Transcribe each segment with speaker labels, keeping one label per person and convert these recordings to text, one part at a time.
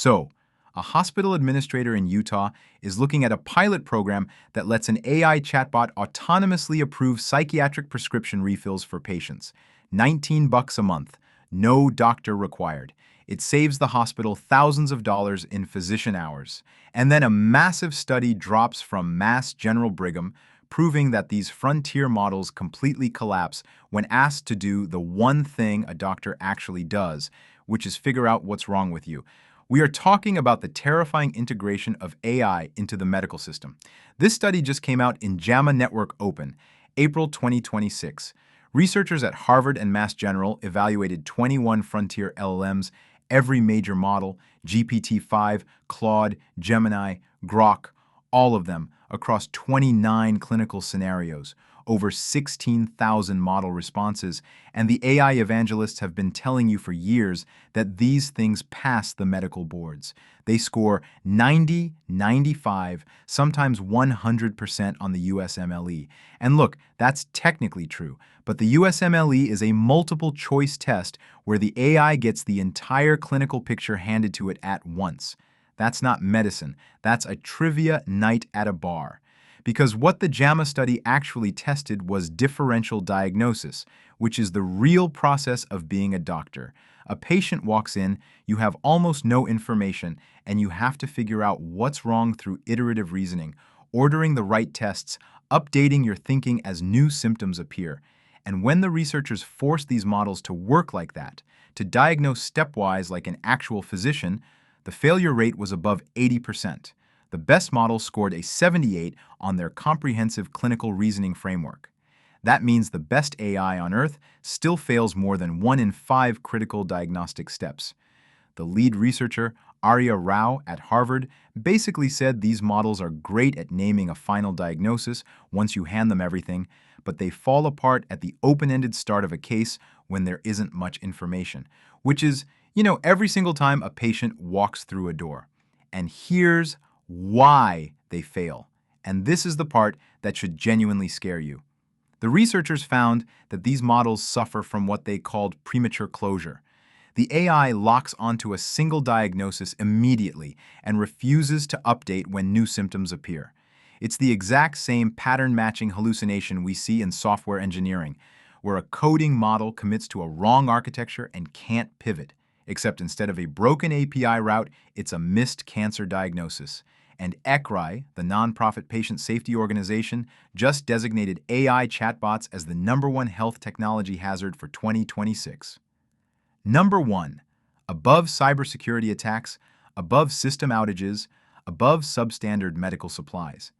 Speaker 1: So, a hospital administrator in Utah is looking at a pilot program that lets an AI chatbot autonomously approve psychiatric prescription refills for patients. $19 a month, no doctor required. It saves the hospital thousands of dollars in physician hours. And then a massive study drops from Mass General Brigham, proving that these frontier models completely collapse when asked to do the one thing a doctor actually does, which is figure out what's wrong with you. We are talking about the terrifying integration of AI into the medical system. This study just came out in JAMA Network Open, April 2026. Researchers at Harvard and Mass General evaluated 21 frontier LLMs, every major model, GPT-5, Claude, Gemini, Grok, all of them, across 29 clinical scenarios, over 16,000 model responses, and the AI evangelists have been telling you for years that these things pass the medical boards. They score 90, 95, sometimes 100% on the USMLE. And look, that's technically true, but the USMLE is a multiple choice test where the AI gets the entire clinical picture handed to it at once. That's not medicine. That's a trivia night at a bar. Because what the JAMA study actually tested was differential diagnosis, which is the real process of being a doctor. A patient walks in, you have almost no information, and you have to figure out what's wrong through iterative reasoning, ordering the right tests, updating your thinking as new symptoms appear. And when the researchers forced these models to work like that, to diagnose stepwise like an actual physician, the failure rate was above 80%. The best model scored a 78 on their comprehensive clinical reasoning framework. That means the best AI on Earth still fails more than 1 in 5 critical diagnostic steps. The lead researcher, Arya Rao at Harvard, basically said these models are great at naming a final diagnosis once you hand them everything, but they fall apart at the open-ended start of a case when there isn't much information, which is, every single time a patient walks through a door. And here's why they fail. And this is the part that should genuinely scare you. The researchers found that these models suffer from what they called premature closure. The AI locks onto a single diagnosis immediately and refuses to update when new symptoms appear. It's the exact same pattern-matching hallucination we see in software engineering, where a coding model commits to a wrong architecture and can't pivot, except instead of a broken API route, it's a missed cancer diagnosis. And ECRI, the nonprofit patient safety organization, just designated AI chatbots as the #1 health technology hazard for 2026. Number 1, above cybersecurity attacks, above system outages, above substandard medical supplies.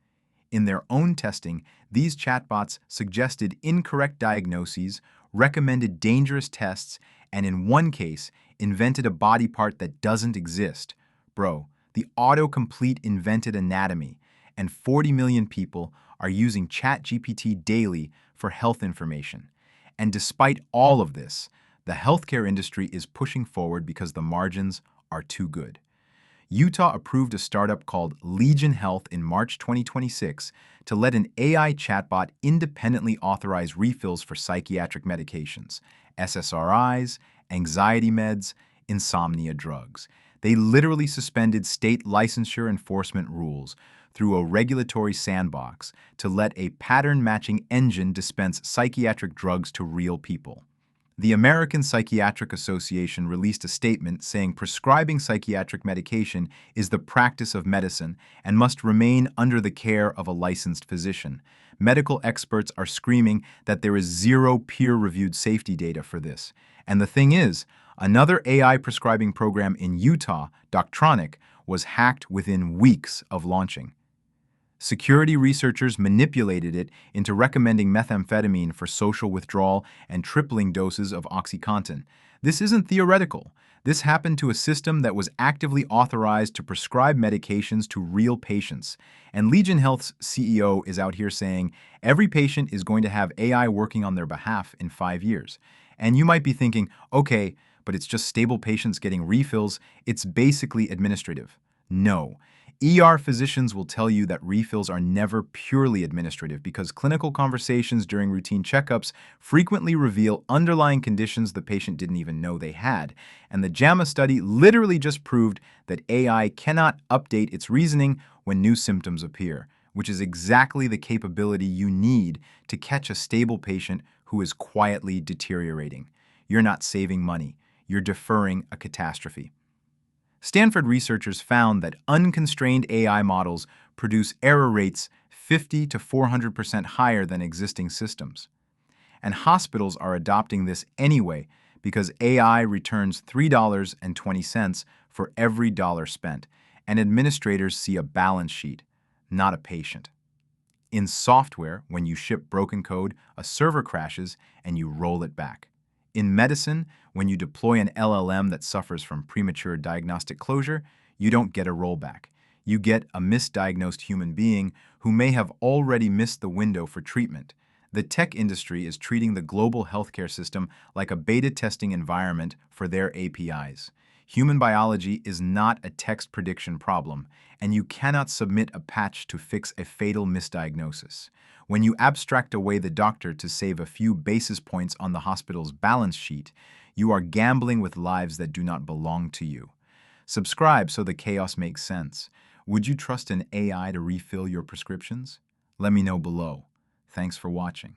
Speaker 1: In their own testing, these chatbots suggested incorrect diagnoses, recommended dangerous tests, and in one case, invented a body part that doesn't exist. Bro, the autocomplete invented anatomy, and 40 million people are using ChatGPT daily for health information. And despite all of this, the healthcare industry is pushing forward because the margins are too good. Utah approved a startup called Legion Health in March 2026 to let an AI chatbot independently authorize refills for psychiatric medications, SSRIs, anxiety meds, insomnia drugs. They literally suspended state licensure enforcement rules through a regulatory sandbox to let a pattern-matching engine dispense psychiatric drugs to real people. The American Psychiatric Association released a statement saying prescribing psychiatric medication is the practice of medicine and must remain under the care of a licensed physician. Medical experts are screaming that there is zero peer-reviewed safety data for this. And the thing is, another AI prescribing program in Utah, Doctronic, was hacked within weeks of launching. Security researchers manipulated it into recommending methamphetamine for social withdrawal and tripling doses of OxyContin. This isn't theoretical. This happened to a system that was actively authorized to prescribe medications to real patients. And Legion Health's CEO is out here saying every patient is going to have AI working on their behalf in 5 years. And you might be thinking, okay, but it's just stable patients getting refills. It's basically administrative. No. ER physicians will tell you that refills are never purely administrative because clinical conversations during routine checkups frequently reveal underlying conditions the patient didn't even know they had. And the JAMA study literally just proved that AI cannot update its reasoning when new symptoms appear, which is exactly the capability you need to catch a stable patient who is quietly deteriorating. You're not saving money. You're deferring a catastrophe. Stanford researchers found that unconstrained AI models produce error rates 50 to 400% higher than existing systems. And hospitals are adopting this anyway because AI returns $3.20 for every dollar spent, and administrators see a balance sheet, not a patient. In software, when you ship broken code, a server crashes and you roll it back. In medicine, when you deploy an LLM that suffers from premature diagnostic closure, you don't get a rollback. You get a misdiagnosed human being who may have already missed the window for treatment. The tech industry is treating the global healthcare system like a beta testing environment for their APIs. Human biology is not a text prediction problem, and you cannot submit a patch to fix a fatal misdiagnosis. When you abstract away the doctor to save a few basis points on the hospital's balance sheet, you are gambling with lives that do not belong to you. Subscribe so the chaos makes sense. Would you trust an AI to refill your prescriptions? Let me know below. Thanks for watching.